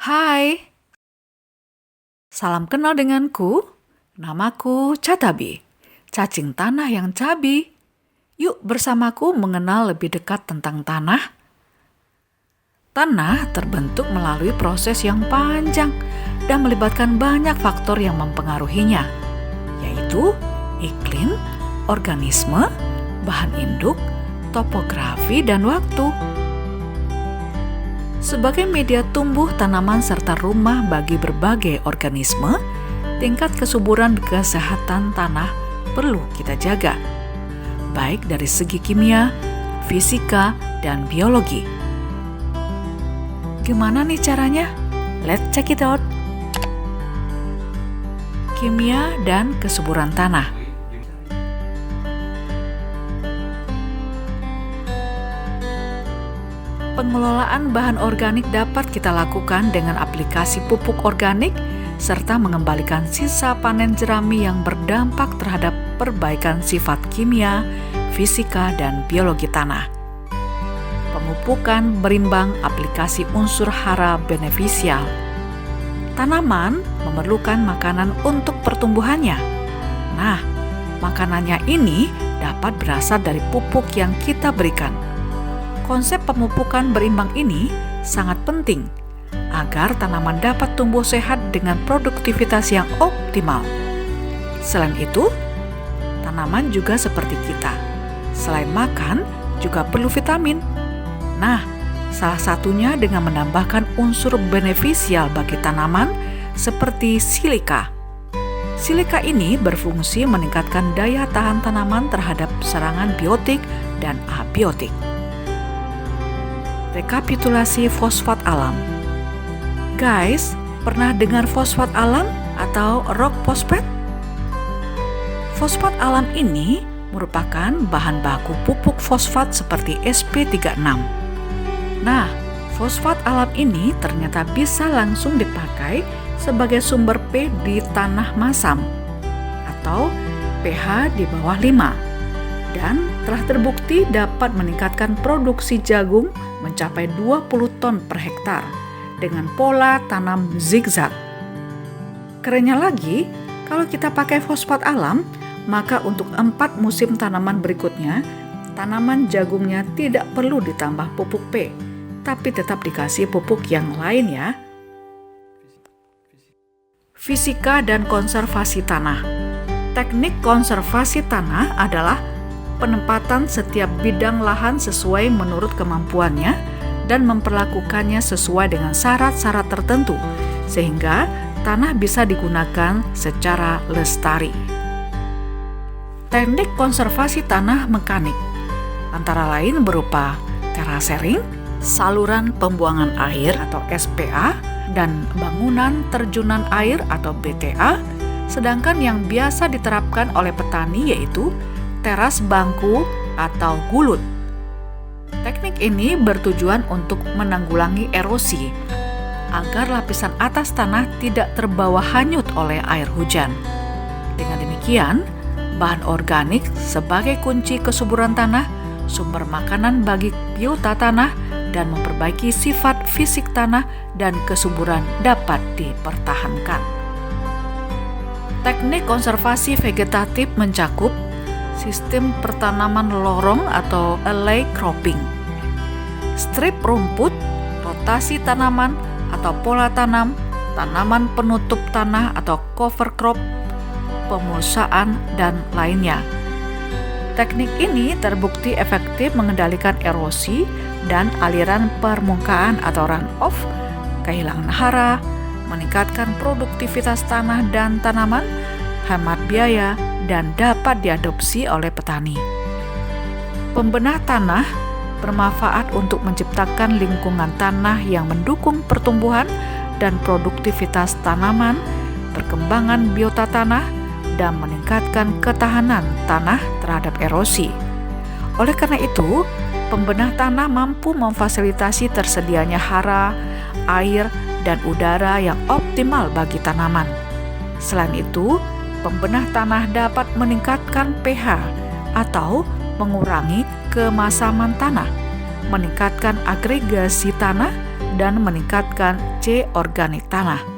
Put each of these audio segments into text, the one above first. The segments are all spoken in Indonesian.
Hai, salam kenal denganku. Namaku Catabi, cacing tanah yang cabi. Yuk bersamaku mengenal lebih dekat tentang tanah. Tanah terbentuk melalui proses yang panjang dan melibatkan banyak faktor yang mempengaruhinya, yaitu iklim, organisme, bahan induk, topografi, dan waktu. Sebagai media tumbuh tanaman serta rumah bagi berbagai organisme, tingkat kesuburan kesehatan tanah perlu kita jaga, baik dari segi kimia, fisika, dan biologi. Gimana nih caranya? Let's check it out. Kimia dan kesuburan tanah. Pengelolaan bahan organik dapat kita lakukan dengan aplikasi pupuk organik serta mengembalikan sisa panen jerami yang berdampak terhadap perbaikan sifat kimia, fisika, dan biologi tanah. Pemupukan berimbang aplikasi unsur hara benefisial. Tanaman memerlukan makanan untuk pertumbuhannya. Nah, makanannya ini dapat berasal dari pupuk yang kita berikan. Konsep pemupukan berimbang ini sangat penting agar tanaman dapat tumbuh sehat dengan produktivitas yang optimal. Selain itu, tanaman juga seperti kita. Selain makan, juga perlu vitamin. Nah, salah satunya dengan menambahkan unsur benefisial bagi tanaman seperti silika. Silika ini berfungsi meningkatkan daya tahan tanaman terhadap serangan biotik dan abiotik. Rekapitulasi fosfat alam. Guys, pernah dengar fosfat alam atau rock phosphate? Fosfat alam ini merupakan bahan baku pupuk fosfat seperti sp36. Nah, fosfat alam ini ternyata bisa langsung dipakai sebagai sumber P di tanah masam atau pH di bawah 5 dan telah terbukti dapat meningkatkan produksi jagung mencapai 20 ton per hektar dengan pola tanam zigzag. Kerennya lagi, kalau kita pakai fosfat alam, maka untuk 4 musim tanaman berikutnya, tanaman jagungnya tidak perlu ditambah pupuk P, tapi tetap dikasih pupuk yang lain ya. Fisika dan konservasi tanah. Teknik konservasi tanah adalah penempatan setiap bidang lahan sesuai menurut kemampuannya dan memperlakukannya sesuai dengan syarat-syarat tertentu, sehingga tanah bisa digunakan secara lestari. Teknik konservasi tanah mekanik antara lain berupa terasering, saluran pembuangan air atau SPA, dan bangunan terjunan air atau BTA, sedangkan yang biasa diterapkan oleh petani yaitu teras bangku atau gulut. Teknik ini bertujuan untuk menanggulangi erosi agar lapisan atas tanah tidak terbawa hanyut oleh air hujan. Dengan demikian, bahan organik sebagai kunci kesuburan tanah, sumber makanan bagi biota tanah, dan memperbaiki sifat fisik tanah dan kesuburan dapat dipertahankan. Teknik konservasi vegetatif mencakup sistem pertanaman lorong atau alley cropping, strip rumput, rotasi tanaman atau pola tanam, tanaman penutup tanah atau cover crop, pemulsaan, dan lainnya. Teknik ini terbukti efektif mengendalikan erosi dan aliran permukaan atau runoff, kehilangan hara, meningkatkan produktivitas tanah dan tanaman, hemat biaya, dan dapat diadopsi oleh petani. Pembenah tanah bermanfaat untuk menciptakan lingkungan tanah yang mendukung pertumbuhan dan produktivitas tanaman, perkembangan biota tanah, dan meningkatkan ketahanan tanah terhadap erosi. Oleh karena itu, pembenah tanah mampu memfasilitasi tersedianya hara, air, dan udara yang optimal bagi tanaman. Selain itu, pembenah tanah dapat meningkatkan pH atau mengurangi kemasaman tanah, meningkatkan agregasi tanah, dan meningkatkan C organik tanah.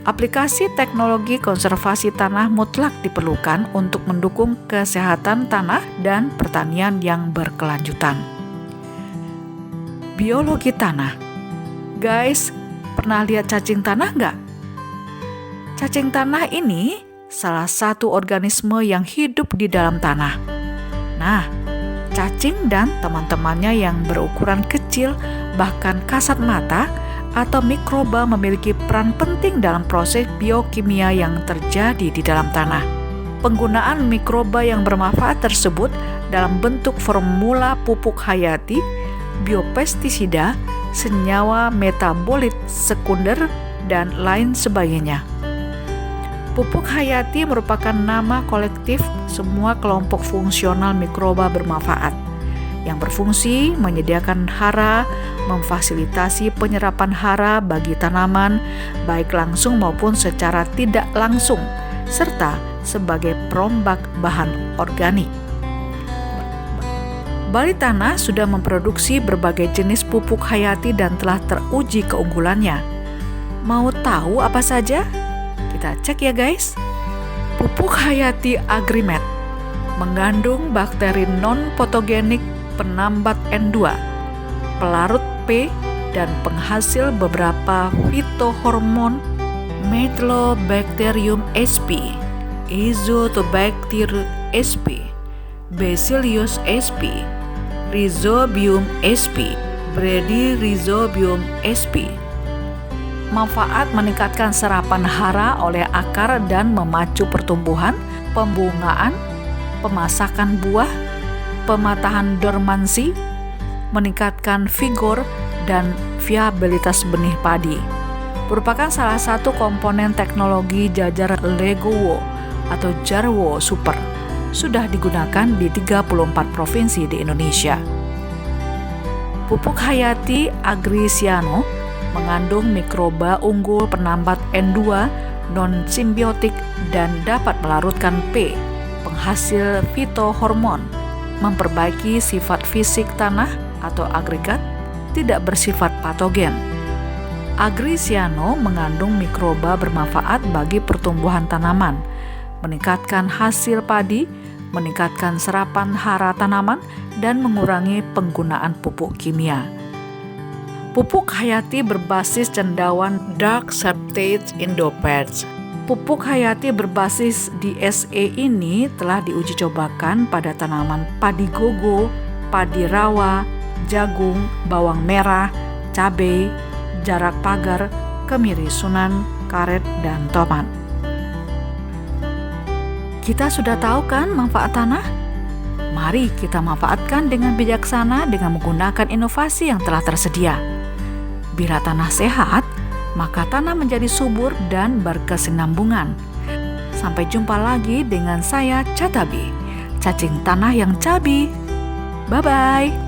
Aplikasi teknologi konservasi tanah mutlak diperlukan untuk mendukung kesehatan tanah dan pertanian yang berkelanjutan. Biologi tanah. Guys, pernah lihat cacing tanah nggak? Cacing tanah ini salah satu organisme yang hidup di dalam tanah. Nah, cacing dan teman-temannya yang berukuran kecil bahkan kasat mata atau mikroba memiliki peran penting dalam proses biokimia yang terjadi di dalam tanah. Penggunaan mikroba yang bermanfaat tersebut dalam bentuk formula pupuk hayati, biopestisida, senyawa metabolit sekunder, dan lain sebagainya. Pupuk hayati merupakan nama kolektif semua kelompok fungsional mikroba bermanfaat yang berfungsi menyediakan hara, memfasilitasi penyerapan hara bagi tanaman, baik langsung maupun secara tidak langsung, serta sebagai perombak bahan organik. Balai Tanah sudah memproduksi berbagai jenis pupuk hayati dan telah teruji keunggulannya. Mau tahu apa saja? Kita cek ya guys. Pupuk hayati Agrimet mengandung bakteri non-patogenik penambat N2, pelarut P, dan penghasil beberapa fitohormon Methylobacterium sp, Azotobacter sp, Bacillus sp, Rhizobium sp, Bradyrhizobium sp. Manfaat meningkatkan serapan hara oleh akar dan memacu pertumbuhan, pembungaan, pemasakan buah, pematahan dormansi, meningkatkan vigor dan viabilitas benih padi. Merupakan salah satu komponen teknologi jajar Legowo atau Jarwo Super. Sudah digunakan di 34 provinsi di Indonesia. Pupuk hayati Agrisiano mengandung mikroba unggul penambat N2 non-simbiotik dan dapat melarutkan P, penghasil fitohormon, memperbaiki sifat fisik tanah atau agregat, tidak bersifat patogen. Agrisiano mengandung mikroba bermanfaat bagi pertumbuhan tanaman, meningkatkan hasil padi, meningkatkan serapan hara tanaman, dan mengurangi penggunaan pupuk kimia. Pupuk hayati berbasis cendawan Dark Septate Indopets. Pupuk hayati berbasis DSE ini telah diuji cobakan pada tanaman padi gogo, padi rawa, jagung, bawang merah, cabai, jarak pagar, kemiri sunan, karet, dan tomat. Kita sudah tahu kan manfaat tanah? Mari kita manfaatkan dengan bijaksana dengan menggunakan inovasi yang telah tersedia. Bila tanah sehat, maka tanah menjadi subur dan berkesinambungan. Sampai jumpa lagi dengan saya, Catabi, cacing tanah yang cabi. Bye-bye.